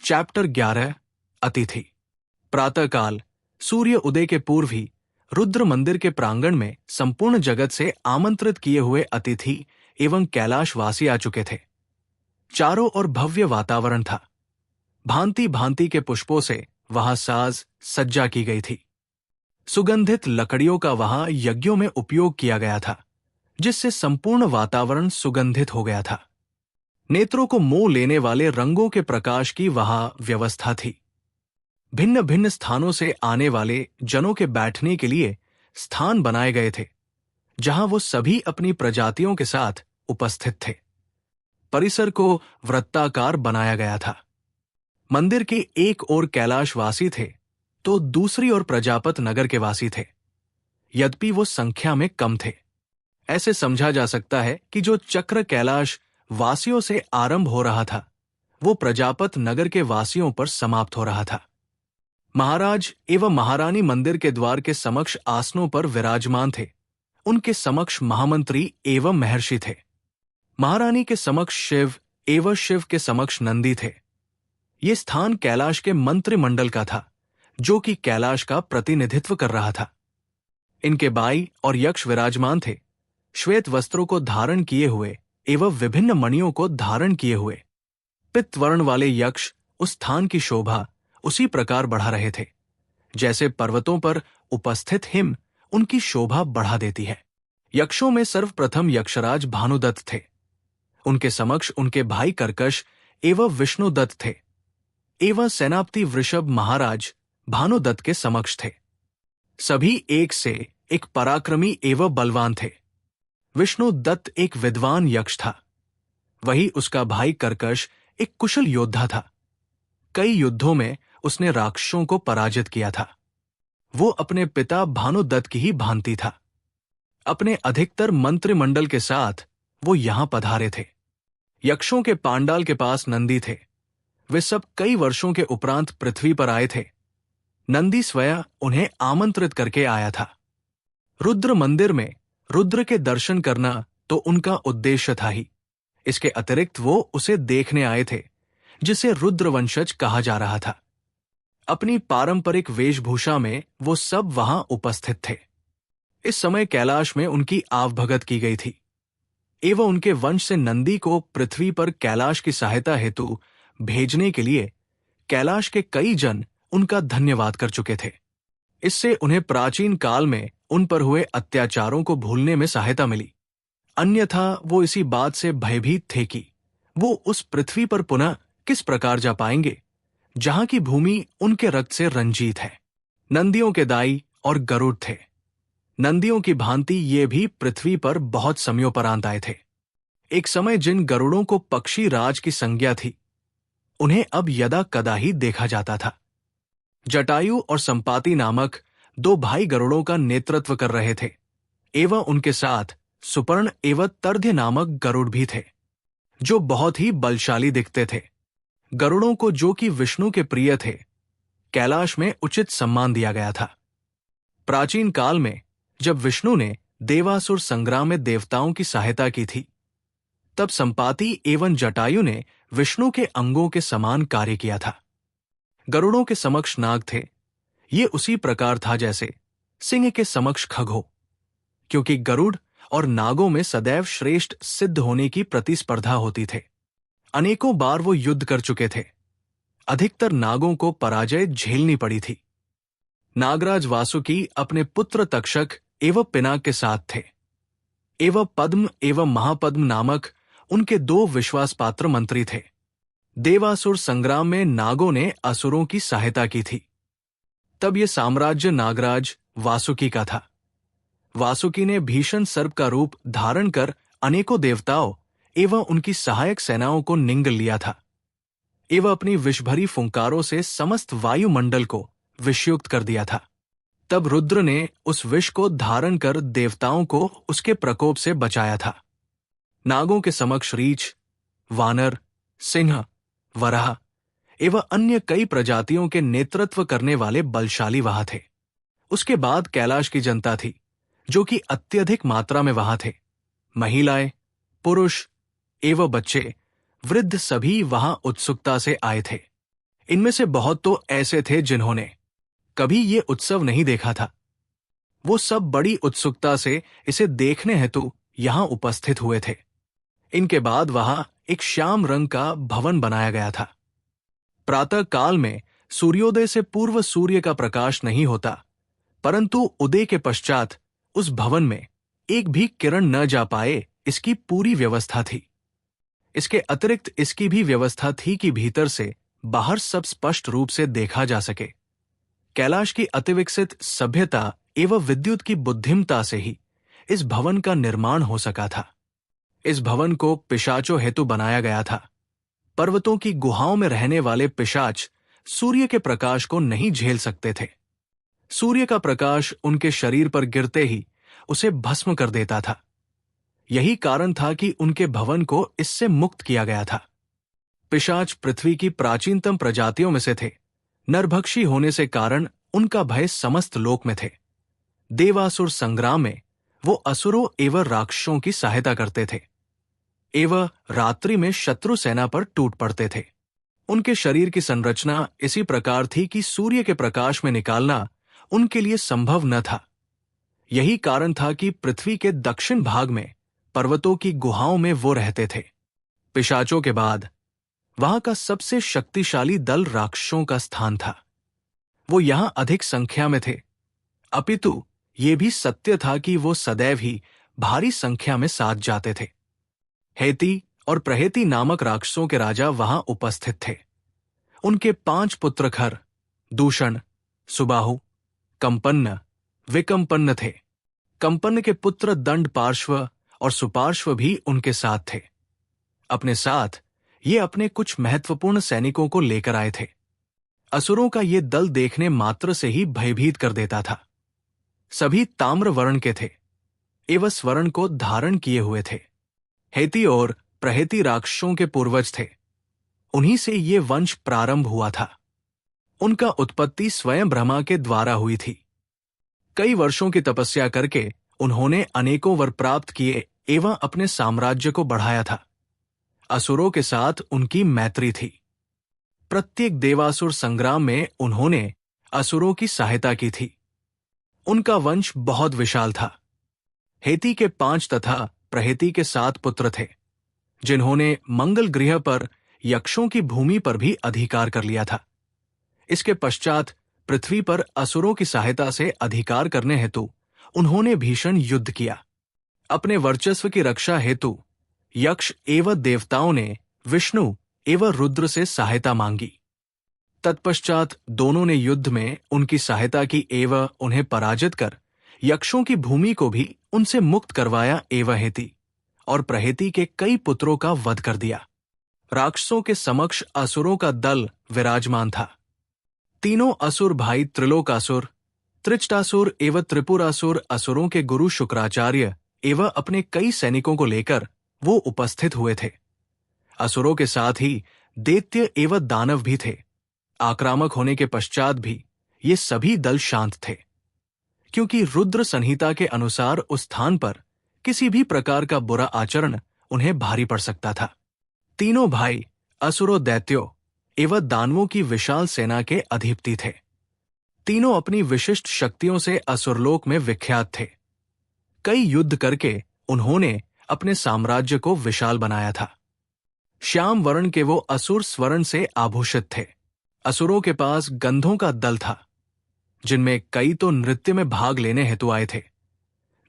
Chapter 11 अतिथि। प्रातःकाल सूर्य उदय के पूर्व ही रुद्र मंदिर के प्रांगण में संपूर्ण जगत से आमंत्रित किए हुए अतिथि एवं कैलाशवासी आ चुके थे। चारों ओर भव्य वातावरण था। भांति भांति के पुष्पों से वहां साज सज्जा की गई थी। सुगंधित लकड़ियों का वहां यज्ञों में उपयोग किया गया था, जिससे संपूर्ण वातावरण सुगंधित हो गया था। नेत्रों को मोह लेने वाले रंगों के प्रकाश की वहां व्यवस्था थी। भिन्न भिन्न स्थानों से आने वाले जनों के बैठने के लिए स्थान बनाए गए थे, जहां वो सभी अपनी प्रजातियों के साथ उपस्थित थे। परिसर को वृत्ताकार बनाया गया था। मंदिर के एक ओर कैलाशवासी थे तो दूसरी ओर प्रजापत नगर के वासी थे। यद्यपि वो संख्या में कम थे। ऐसे समझा जा सकता है कि जो चक्र कैलाश वासियों से आरंभ हो रहा था, वो प्रजापत नगर के वासियों पर समाप्त हो रहा था। महाराज एवं महारानी मंदिर के द्वार के समक्ष आसनों पर विराजमान थे। उनके समक्ष महामंत्री एवं महर्षि थे। महारानी के समक्ष शिव एवं शिव के समक्ष नंदी थे। ये स्थान कैलाश के मंत्रिमंडल का था, जो कि कैलाश का प्रतिनिधित्व कर रहा था। इनके बाई और यक्ष विराजमान थे, श्वेत वस्त्रों को धारण किए हुए एवं विभिन्न मणियों को धारण किए हुए। पित्त वर्ण वाले यक्ष उस स्थान की शोभा उसी प्रकार बढ़ा रहे थे, जैसे पर्वतों पर उपस्थित हिम उनकी शोभा बढ़ा देती है। यक्षों में सर्वप्रथम यक्षराज भानुदत्त थे। उनके समक्ष उनके भाई कर्कश एवं विष्णुदत्त थे, एवं सेनापति वृषभ महाराज भानुदत्त के समक्ष थे। सभी एक से एक पराक्रमी एवं बलवान थे। विष्णुदत्त एक विद्वान यक्ष था, वही उसका भाई कर्कश एक कुशल योद्धा था। कई युद्धों में उसने राक्षसों को पराजित किया था। वो अपने पिता भानुदत्त की ही भांति था। अपने अधिकतर मंत्रिमंडल के साथ वो यहां पधारे थे। यक्षों के पांडाल के पास नंदी थे। वे सब कई वर्षों के उपरांत पृथ्वी पर आए थे। नंदी स्वयं उन्हें आमंत्रित करके आया था। रुद्र मंदिर में रुद्र के दर्शन करना तो उनका उद्देश्य था ही। इसके अतिरिक्त वो उसे देखने आए थे, जिसे रुद्रवंशज कहा जा रहा था। अपनी पारंपरिक वेशभूषा में वो सब वहां उपस्थित थे। इस समय कैलाश में उनकी आवभगत की गई थी, एवं उनके वंश से नंदी को पृथ्वी पर कैलाश की सहायता हेतु भेजने के लिए कैलाश के कई जन उनका धन्यवाद कर चुके थे। इससे उन्हें प्राचीन काल में उन पर हुए अत्याचारों को भूलने में सहायता मिली। अन्यथा वो इसी बात से भयभीत थे कि वो उस पृथ्वी पर पुनः किस प्रकार जा पाएंगे, जहां की भूमि उनके रक्त से रंजीत है। नंदियों के दाई और गरुड़ थे। नंदियों की भांति ये भी पृथ्वी पर बहुत समयोपरांत आए थे। एक समय जिन गरुड़ों को पक्षी राज की संज्ञा थी, उन्हें अब यदा कदा ही देखा जाता था। जटायु और संपाति नामक दो भाई गरुड़ों का नेतृत्व कर रहे थे, एवं उनके साथ सुपर्ण एवं तर्ध्य नामक गरुड़ भी थे, जो बहुत ही बलशाली दिखते थे। गरुड़ों को, जो कि विष्णु के प्रिय थे, कैलाश में उचित सम्मान दिया गया था। प्राचीन काल में जब विष्णु ने देवासुर संग्राम में देवताओं की सहायता की थी, तब संपाति एवं जटायु ने विष्णु के अंगों के समान कार्य किया था। गरुड़ों के समक्ष नाग थे। ये उसी प्रकार था जैसे सिंह के समक्ष खग हो, क्योंकि गरुड़ और नागों में सदैव श्रेष्ठ सिद्ध होने की प्रतिस्पर्धा होती थे। अनेकों बार वो युद्ध कर चुके थे। अधिकतर नागों को पराजय झेलनी पड़ी थी। नागराज वासुकी अपने पुत्र तक्षक एवं पिनाक के साथ थे, एवं पद्म एवं महापद्म नामक उनके दो विश्वासपात्र मंत्री थे। देवासुर संग्राम में नागों ने असुरों की सहायता की थी। तब ये साम्राज्य नागराज वासुकी का था। वासुकी ने भीषण सर्प का रूप धारण कर अनेकों देवताओं एवं उनकी सहायक सेनाओं को निंगल लिया था, एवं अपनी विषभरी फुंकारों से समस्त वायुमंडल को विषयुक्त कर दिया था। तब रुद्र ने उस विष को धारण कर देवताओं को उसके प्रकोप से बचाया था। नागों के समक्ष रीछ, वानर, सिंह, वराह एवं अन्य कई प्रजातियों के नेतृत्व करने वाले बलशाली वहां थे। उसके बाद कैलाश की जनता थी, जो कि अत्यधिक मात्रा में वहां थे। महिलाएं, पुरुष एवं बच्चे, वृद्ध सभी वहां उत्सुकता से आए थे। इनमें से बहुत तो ऐसे थे जिन्होंने कभी ये उत्सव नहीं देखा था। वो सब बड़ी उत्सुकता से इसे देखने हेतु यहां उपस्थित हुए थे। इनके बाद वहां एक श्याम रंग का भवन बनाया गया था। प्रातः काल में सूर्योदय से पूर्व सूर्य का प्रकाश नहीं होता, परंतु उदय के पश्चात उस भवन में एक भी किरण न जा पाए, इसकी पूरी व्यवस्था थी। इसके अतिरिक्त इसकी भी व्यवस्था थी कि भीतर से बाहर सब स्पष्ट रूप से देखा जा सके। कैलाश की अतिविकसित सभ्यता एवं विद्युत की बुद्धिमता से ही इस भवन का निर्माण हो सका था। इस भवन को पिशाचों हेतु बनाया गया था। पर्वतों की गुहाओं में रहने वाले पिशाच सूर्य के प्रकाश को नहीं झेल सकते थे। सूर्य का प्रकाश उनके शरीर पर गिरते ही उसे भस्म कर देता था। यही कारण था कि उनके भवन को इससे मुक्त किया गया था। पिशाच पृथ्वी की प्राचीनतम प्रजातियों में से थे। नरभक्षी होने से कारण उनका भय समस्त लोक में थे। देवासुर संग्राम में वो असुरों एवं राक्षसों की सहायता करते थे एवं रात्रि में शत्रु सेना पर टूट पड़ते थे। उनके शरीर की संरचना इसी प्रकार थी कि सूर्य के प्रकाश में निकालना उनके लिए संभव न था। यही कारण था कि पृथ्वी के दक्षिण भाग में पर्वतों की गुहाओं में वो रहते थे। पिशाचों के बाद वहां का सबसे शक्तिशाली दल राक्षसों का स्थान था। वो यहां अधिक संख्या में थे, अपितु ये भी सत्य था कि वो सदैव ही भारी संख्या में साथ जाते थे। हेती और प्रहेती नामक राक्षसों के राजा वहां उपस्थित थे। उनके 5 पुत्र खर, दूषण, सुबाहु, कंपन्न, विकंपन्न थे। कंपन्न के पुत्र दंड पार्श्व और सुपार्श्व भी उनके साथ थे। अपने साथ ये अपने कुछ महत्वपूर्ण सैनिकों को लेकर आए थे। असुरों का ये दल देखने मात्र से ही भयभीत कर देता था। सभी ताम्र वर्ण के थे एवं स्वर्ण को धारण किए हुए थे। हेती और प्रहेती राक्षसों के पूर्वज थे। उन्हीं से ये वंश प्रारंभ हुआ था। उनका उत्पत्ति स्वयं ब्रह्मा के द्वारा हुई थी। कई वर्षों की तपस्या करके उन्होंने अनेकों वर प्राप्त किए एवं अपने साम्राज्य को बढ़ाया था। असुरों के साथ उनकी मैत्री थी। प्रत्येक देवासुर संग्राम में उन्होंने असुरों की सहायता की थी। उनका वंश बहुत विशाल था। हेती के 5 तथा प्रहेती के 7 पुत्र थे, जिन्होंने मंगल गृह पर यक्षों की भूमि पर भी अधिकार कर लिया था। इसके पश्चात पृथ्वी पर असुरों की सहायता से अधिकार करने हेतु उन्होंने भीषण युद्ध किया। अपने वर्चस्व की रक्षा हेतु यक्ष एवं देवताओं ने विष्णु एवं रुद्र से सहायता मांगी। तत्पश्चात दोनों ने युद्ध में उनकी सहायता की एवं उन्हें पराजित कर यक्षों की भूमि को भी उनसे मुक्त करवाया एवं हेती और प्रहेती के कई पुत्रों का वध कर दिया। राक्षसों के समक्ष असुरों का दल विराजमान था। तीनों असुर भाई त्रिलोकासुर, त्रिचटासुर एवं त्रिपुरासुर असुरों के गुरु शुक्राचार्य एवं अपने कई सैनिकों को लेकर वो उपस्थित हुए थे। असुरों के साथ ही दैत्य एवं दानव भी थे। आक्रामक होने के पश्चात भी ये सभी दल शांत थे, क्योंकि रुद्र संहिता के अनुसार उस स्थान पर किसी भी प्रकार का बुरा आचरण उन्हें भारी पड़ सकता था। तीनों भाई असुरों, दैत्यों एवं दानवों की विशाल सेना के अधिपति थे। तीनों अपनी विशिष्ट शक्तियों से असुरलोक में विख्यात थे। कई युद्ध करके उन्होंने अपने साम्राज्य को विशाल बनाया था। श्याम वर्ण के वो असुर स्वर्ण से आभूषित थे। असुरों के पास गंधों का दल था, जिनमें कई तो नृत्य में भाग लेने हेतु आए थे,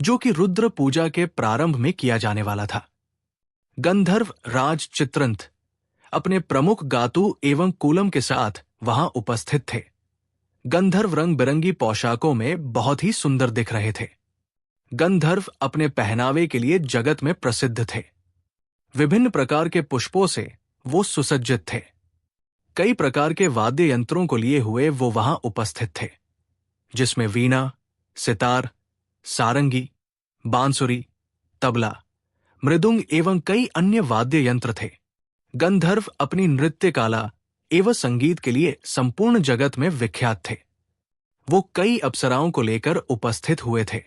जो कि रुद्र पूजा के प्रारंभ में किया जाने वाला था। गंधर्व राज चित्रंत अपने प्रमुख गातु एवं कूलम के साथ वहां उपस्थित थे। गंधर्व रंग बिरंगी पोशाकों में बहुत ही सुंदर दिख रहे थे। गंधर्व अपने पहनावे के लिए जगत में प्रसिद्ध थे। विभिन्न प्रकार के पुष्पों से वो सुसज्जित थे। कई प्रकार के वाद्य यंत्रों को लिए हुए वो वहां उपस्थित थे, जिसमें वीणा, सितार, सारंगी, बांसुरी, तबला, मृदुंग एवं कई अन्य वाद्य यंत्र थे। गंधर्व अपनी नृत्य कला एवं संगीत के लिए संपूर्ण जगत में विख्यात थे। वो कई अप्सराओं को लेकर उपस्थित हुए थे।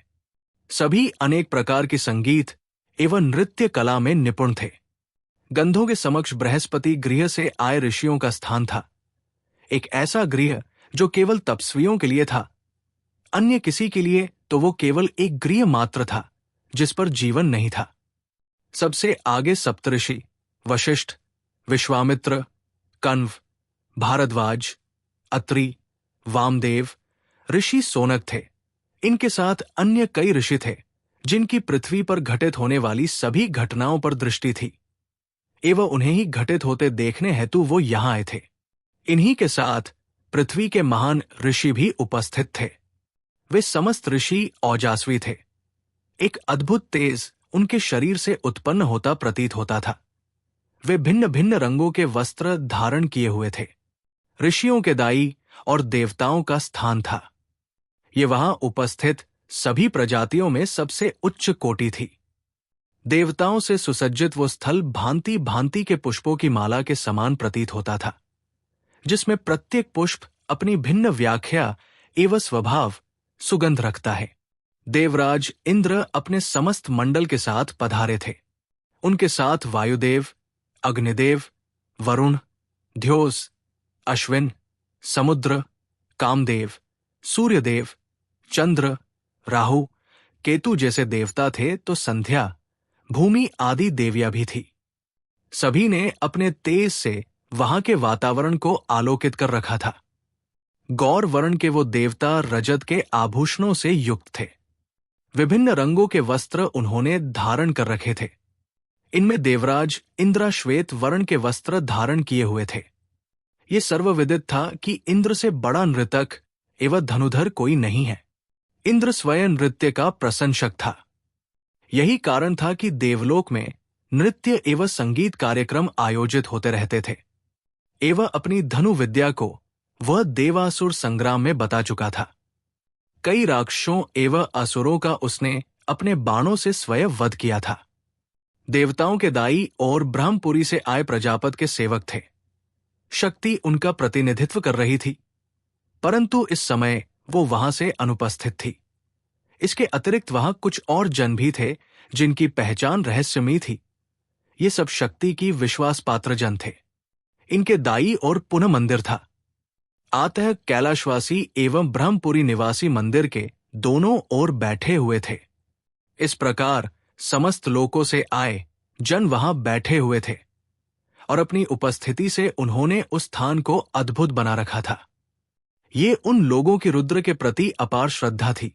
सभी अनेक प्रकार की संगीत एवं नृत्य कला में निपुण थे। गंधों के समक्ष बृहस्पति गृह से आए ऋषियों का स्थान था। एक ऐसा गृह जो केवल तपस्वियों के लिए था, अन्य किसी के लिए तो वो केवल एक गृह मात्र था जिस पर जीवन नहीं था। सबसे आगे सप्तऋषि वशिष्ठ, विश्वामित्र, कण्व, भारद्वाज, अत्रि, वामदेव, ऋषि सोनक थे। इनके साथ अन्य कई ऋषि थे जिनकी पृथ्वी पर घटित होने वाली सभी घटनाओं पर दृष्टि थी एवं उन्हें ही घटित होते देखने हेतु वो यहां आए थे। इन्हीं के साथ पृथ्वी के महान ऋषि भी उपस्थित थे। वे समस्त ऋषि ओजस्वी थे। एक अद्भुत तेज उनके शरीर से उत्पन्न होता प्रतीत होता था। वे भिन्न भिन्न रंगों के वस्त्र धारण किए हुए थे। ऋषियों के दाई और देवताओं का स्थान था। ये वहां उपस्थित सभी प्रजातियों में सबसे उच्च कोटि थी। देवताओं से सुसज्जित वो स्थल भांति भांति के पुष्पों की माला के समान प्रतीत होता था, जिसमें प्रत्येक पुष्प अपनी भिन्न व्याख्या एवं स्वभाव सुगंध रखता है। देवराज इंद्र अपने समस्त मंडल के साथ पधारे थे। उनके साथ वायुदेव, अग्निदेव, वरुण, ध्योस, अश्विन, समुद्र, कामदेव, सूर्यदेव, चंद्र, राहु, केतु जैसे देवता थे तो संध्या, भूमि आदि देवियां भी थी। सभी ने अपने तेज से वहां के वातावरण को आलोकित कर रखा था। गौर वर्ण के वो देवता रजत के आभूषणों से युक्त थे। विभिन्न रंगों के वस्त्र उन्होंने धारण कर रखे थे। इनमें देवराज इंद्र श्वेत वर्ण के वस्त्र धारण किए हुए थे। ये सर्वविदित था कि इंद्र से बड़ा नृतक एवं धनुधर कोई नहीं है। इंद्र स्वयं नृत्य का प्रशंसक था। यही कारण था कि देवलोक में नृत्य एवं संगीत कार्यक्रम आयोजित होते रहते थे। एवं अपनी धनु विद्या को वह देवासुर संग्राम में बता चुका था। कई राक्षसों एवं असुरों का उसने अपने बाणों से स्वयं वध किया था। देवताओं के दाई और ब्रह्मपुरी से आए प्रजापत के सेवक थे। शक्ति उनका प्रतिनिधित्व कर रही थी, परंतु इस समय वो वहां से अनुपस्थित थी। इसके अतिरिक्त वहां कुछ और जन भी थे जिनकी पहचान रहस्यमयी थी। ये सब शक्ति की विश्वास पात्र जन थे। इनके दाई और पुनः मंदिर था। आतः कैलाशवासी एवं ब्रह्मपुरी निवासी मंदिर के दोनों ओर बैठे हुए थे। इस प्रकार समस्त लोकों से आए जन वहां बैठे हुए थे और अपनी उपस्थिति से उन्होंने उस स्थान को अद्भुत बना रखा था। ये उन लोगों की रुद्र के प्रति अपार श्रद्धा थी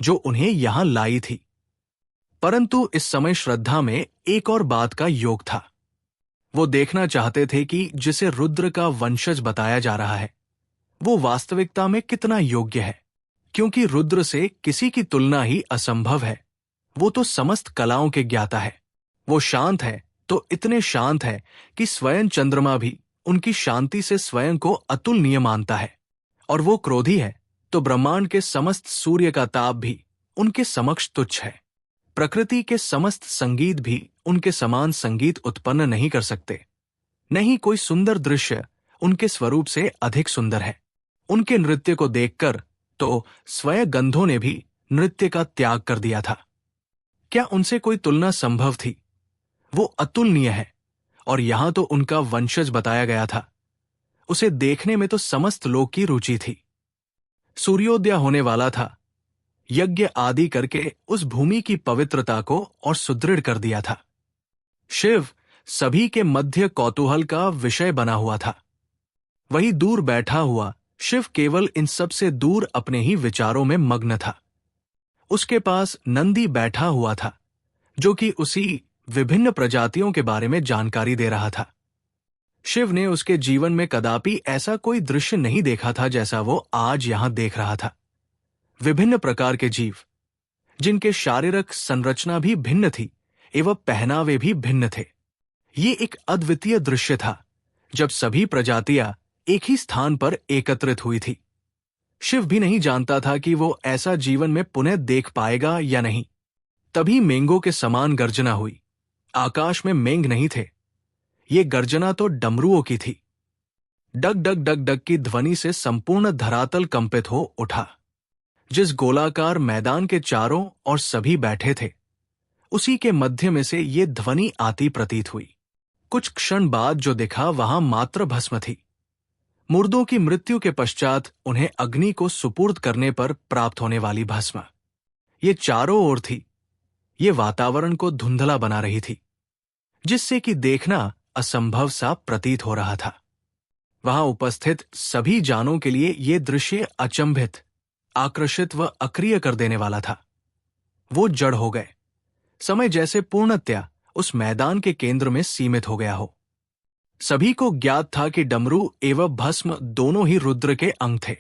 जो उन्हें यहां लाई थी। परंतु इस समय श्रद्धा में एक और बात का योग था। वो देखना चाहते थे कि जिसे रुद्र का वंशज बताया जा रहा है वो वास्तविकता में कितना योग्य है, क्योंकि रुद्र से किसी की तुलना ही असंभव है। वो तो समस्त कलाओं के ज्ञाता है। वो शांत है तो इतने शांत है कि स्वयं चंद्रमा भी उनकी शांति से स्वयं को अतुलनीय मानता है, और वो क्रोधी है तो ब्रह्मांड के समस्त सूर्य का ताप भी उनके समक्ष तुच्छ है। प्रकृति के समस्त संगीत भी उनके समान संगीत उत्पन्न नहीं कर सकते। नहीं कोई सुंदर दृश्य उनके स्वरूप से अधिक सुंदर है। उनके नृत्य को देखकर तो स्वयं गंधों ने भी नृत्य का त्याग कर दिया था। क्या उनसे कोई तुलना संभव थी? वो अतुलनीय है, और यहां तो उनका वंशज बताया गया था। उसे देखने में तो समस्त लोक की रुचि थी। सूर्योदय होने वाला था। यज्ञ आदि करके उस भूमि की पवित्रता को और सुदृढ़ कर दिया था। शिव सभी के मध्य कौतूहल का विषय बना हुआ था। वही दूर बैठा हुआ शिव केवल इन सब से दूर अपने ही विचारों में मग्न था। उसके पास नंदी बैठा हुआ था जो कि उसी विभिन्न प्रजातियों के बारे में जानकारी दे रहा था। शिव ने उसके जीवन में कदापि ऐसा कोई दृश्य नहीं देखा था जैसा वो आज यहां देख रहा था। विभिन्न प्रकार के जीव जिनके शारीरिक संरचना भी भिन्न थी एवं पहनावे भी भिन्न थे। ये एक अद्वितीय दृश्य था जब सभी प्रजातियां एक ही स्थान पर एकत्रित हुई थी। शिव भी नहीं जानता था कि वो ऐसा जीवन में पुनः देख पाएगा या नहीं। तभी मेंगों के समान गर्जना हुई। आकाश में मेंग नहीं थे, ये गर्जना तो डमरुओं की थी। डग डग डग डग की ध्वनि से संपूर्ण धरातल कंपित हो उठा। जिस गोलाकार मैदान के चारों ओर सभी बैठे थे उसी के मध्य में से ये ध्वनि आती प्रतीत हुई। कुछ क्षण बाद जो दिखा वहां मात्र भस्म थी। मुर्दों की मृत्यु के पश्चात उन्हें अग्नि को सुपुर्द करने पर प्राप्त होने वाली भस्म, ये चारों ओर थी। ये वातावरण को धुंधला बना रही थी, जिससे कि देखना असंभव सा प्रतीत हो रहा था। वहां उपस्थित सभी जानों के लिए यह दृश्य अचंभित, आकर्षित व अक्रिय कर देने वाला था। वो जड़ हो गए, समय जैसे पूर्णतया उस मैदान के केंद्र में सीमित हो गया हो। सभी को ज्ञात था कि डमरू एवं भस्म दोनों ही रुद्र के अंग थे।